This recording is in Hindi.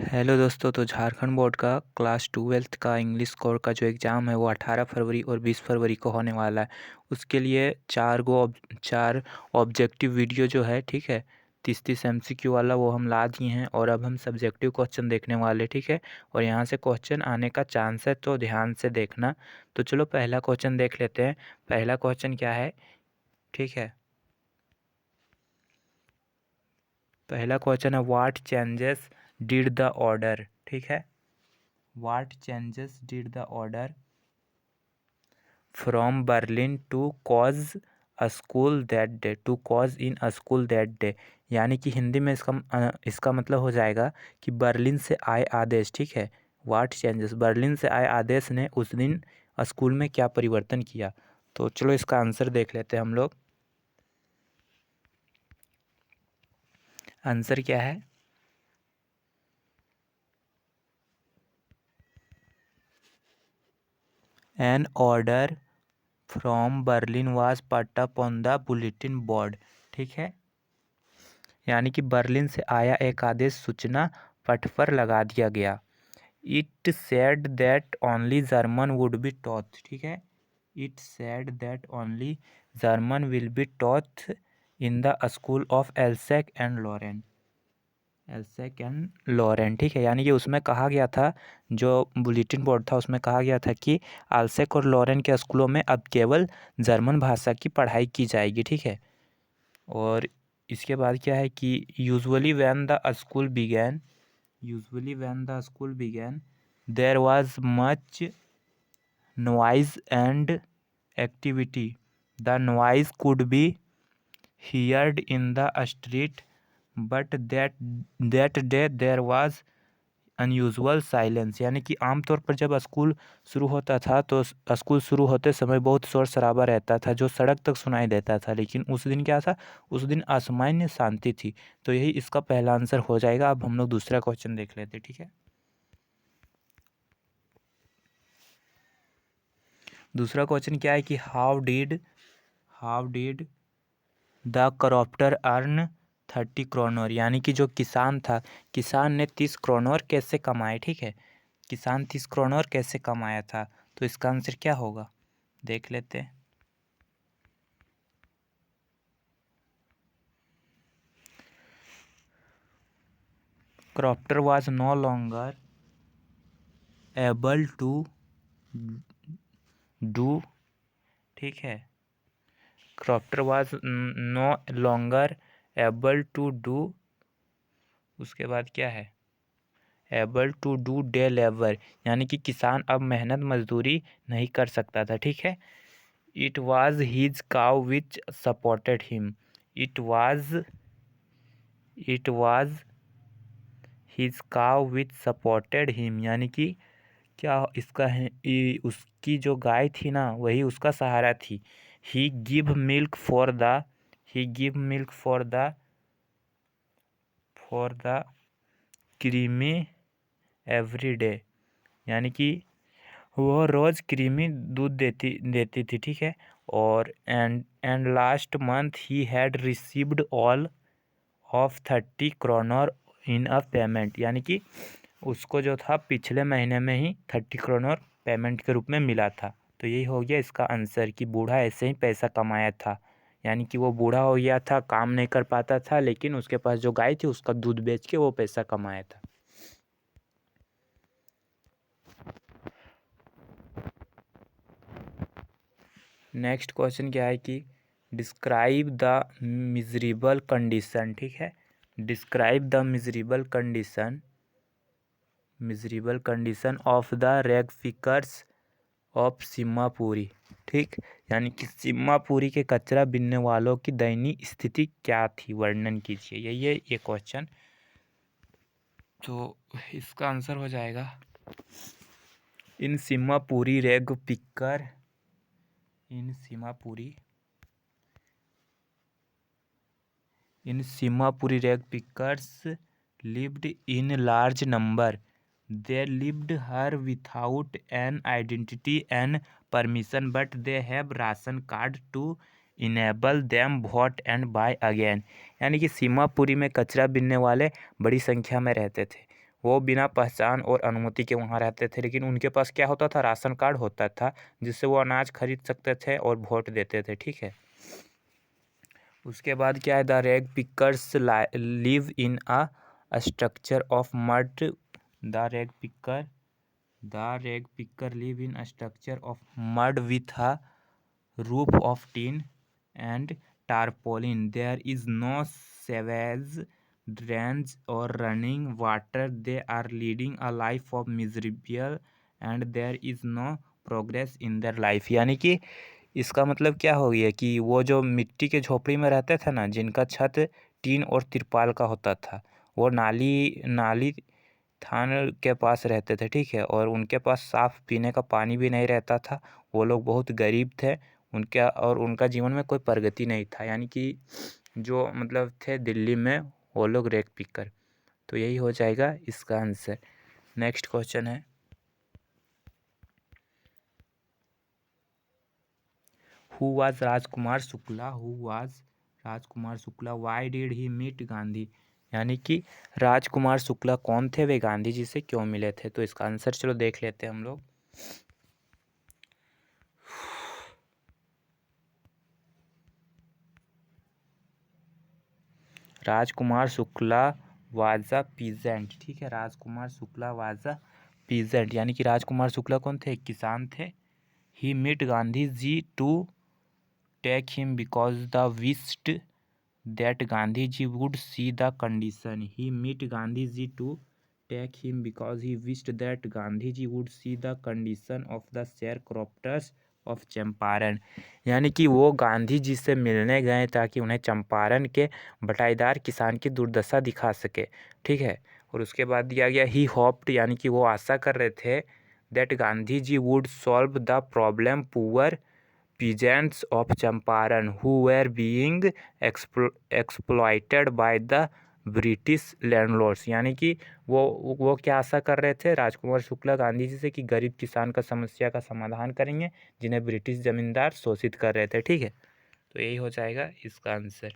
हेलो दोस्तों। तो झारखंड बोर्ड का क्लास 12th का इंग्लिश कोर का जो एग्ज़ाम है वो 18 फरवरी और 20 फरवरी को होने वाला है। उसके लिए चार ऑब्जेक्टिव वीडियो जो है, ठीक है, 30-30 MCQ वाला वो हम ला दिए हैं। और अब हम सब्जेक्टिव क्वेश्चन देखने वाले, ठीक है। और यहाँ से क्वेश्चन आने का चांस है, तो ध्यान से देखना। तो चलो पहला क्वेश्चन देख लेते हैं। पहला क्वेश्चन क्या है, ठीक है। पहला क्वेश्चन है what changes did the order, ठीक है। What changes did the order from Berlin to cause a school that day to cause in a school that day? यानी कि हिंदी में इसका मतलब हो जाएगा कि बर्लिन से आए आदेश, ठीक है। वाट चेंजेस, बर्लिन से आए आदेश ने उस दिन स्कूल में क्या परिवर्तन किया। तो चलो इसका आंसर देख लेते हैं हम लोग। आंसर क्या है, an order from Berlin was put up on the bulletin board, ठीक है। यानी कि बर्लिन से आया एक आदेश सूचना पट पर लगा दिया गया। It said that only German would be taught, ठीक है। It said that only German will be taught in the school of Alsace and Lorraine, Alsace and Lorraine, ठीक है। यानी कि उसमें कहा गया था, जो बुलेटिन बोर्ड था उसमें कहा गया था कि एल्सेक और लॉरेन के स्कूलों में अब केवल जर्मन भाषा की पढ़ाई की जाएगी, ठीक है। और इसके बाद क्या है कि usually when the school began there was much noise and activity, the noise could be heard in the street but that day there was unusual silence. यानी कि आमतौर पर जब स्कूल शुरू होता था तो स्कूल शुरू होते समय बहुत शोर शराबा रहता था जो सड़क तक सुनाई देता था, लेकिन उस दिन क्या था, उस दिन असामान्य शांति थी। तो यही इसका पहला आंसर हो जाएगा। अब हम लोग दूसरा क्वेश्चन देख लेते हैं, ठीक है। दूसरा क्वेश्चन क्या है कि how did the cropter earn 30 kroner. यानी कि जो किसान था, किसान ने 30 क्रोनर कैसे कमाए, ठीक है। किसान 30 क्रोनर कैसे कमाया था। तो इसका आंसर क्या होगा, देख लेते हैं। Cropper was no longer able to do, ठीक है। Cropper was no longer able to do, उसके बाद क्या है, able to do day labour. यानी कि किसान अब मेहनत मजदूरी नहीं कर सकता था, ठीक है। It was his cow which supported him, it was his cow which supported him. यानी कि क्या इसका है, उसकी जो गाय थी ना वही उसका सहारा थी। He give milk for the he give milk for the creamy every day. यानी कि वो रोज़ क्रीमी दूध देती थी, ठीक है। और and last month he had received all of 30 kroner in a payment. यानी कि उसको जो था पिछले महीने में ही 30 क्रोनर पेमेंट के रूप में मिला था। तो यही हो गया इसका आंसर कि बूढ़ा ऐसे ही पैसा कमाया था। यानी कि वो बूढ़ा हो गया था, काम नहीं कर पाता था, लेकिन उसके पास जो गाय थी उसका दूध बेच के वो पैसा कमाया था। नेक्स्ट क्वेश्चन क्या है कि डिस्क्राइब द मिजरेबल कंडीशन, ठीक है। Describe the miserable condition of the rag pickers of Seemapuri, ठीक। यानी कि सीमापुरी के कचरा बीनने वालों की दयनीय स्थिति क्या थी, वर्णन कीजिए। यही है ये क्वेश्चन। तो इसका आंसर हो जाएगा in Seemapuri rag picker in Seemapuri rag pickers lived in large number. They lived her without an identity and permission, but they have ration card to enable them vote and buy again. यानी कि सीमापुरी में कचरा बीनने वाले बड़ी संख्या में रहते थे वो बिना पहचान और अनुमति के वहाँ रहते थे, लेकिन उनके पास क्या होता था, राशन कार्ड होता था, जिससे वो अनाज खरीद सकते थे और वोट देते थे। ठीक है, उसके बाद क्या है, the rag pickers live in a structure of mud. The rag picker live in a structure of mud with a roof of tin and tarpaulin. There is no sewage, drains or running water. They are leading a life of miserable and there is no progress in their life. यानी कि इसका मतलब क्या हो गया कि वो जो मिट्टी के झोपड़ी में रहते थे ना, जिनका छत टीन और तिरपाल का होता था, वो नाली थान के पास रहते थे। ठीक है, और उनके पास साफ पीने का पानी भी नहीं रहता था। वो लोग बहुत गरीब थे, उनका जीवन में कोई प्रगति नहीं था। यानी कि जो मतलब थे दिल्ली में, वो लोग रैग पिकर। तो यही हो जाएगा इसका आंसर। नेक्स्ट क्वेश्चन है, who was Rajkumar Shukla why did he meet Gandhi. यानी कि राजकुमार शुक्ला कौन थे, वे गांधी जी से क्यों मिले थे। तो इसका आंसर चलो देख लेते हैं हम लोग। Rajkumar Shukla was a peasant. ठीक है, Rajkumar Shukla was a peasant, यानी कि राजकुमार शुक्ला कौन थे, किसान थे। He meet Gandhi ji to take him because the wished that Gandhi ji would see the condition. He meet Gandhi ji to take him because he wished that Gandhi ji would see the condition of the sharecroppers of Champaran. यानी कि वो गांधी जी से मिलने गए ताकि उन्हें चंपारण के बटाईदार किसान की दुर्दशा दिखा सके। ठीक है, और उसके बाद दिया गया ही होप्ड, यानी कि वो आशा कर रहे थे that Gandhi ji would solve the problem poor peasants of Champaran who were being exploited by the British landlords. यानी कि वो क्या आशा कर रहे थे, राजकुमार शुक्ला गांधी जी से, कि गरीब किसान का समस्या का समाधान करेंगे जिन्हें ब्रिटिश जमींदार शोषित कर रहे थे। ठीक है, तो यही हो जाएगा इसका आंसर।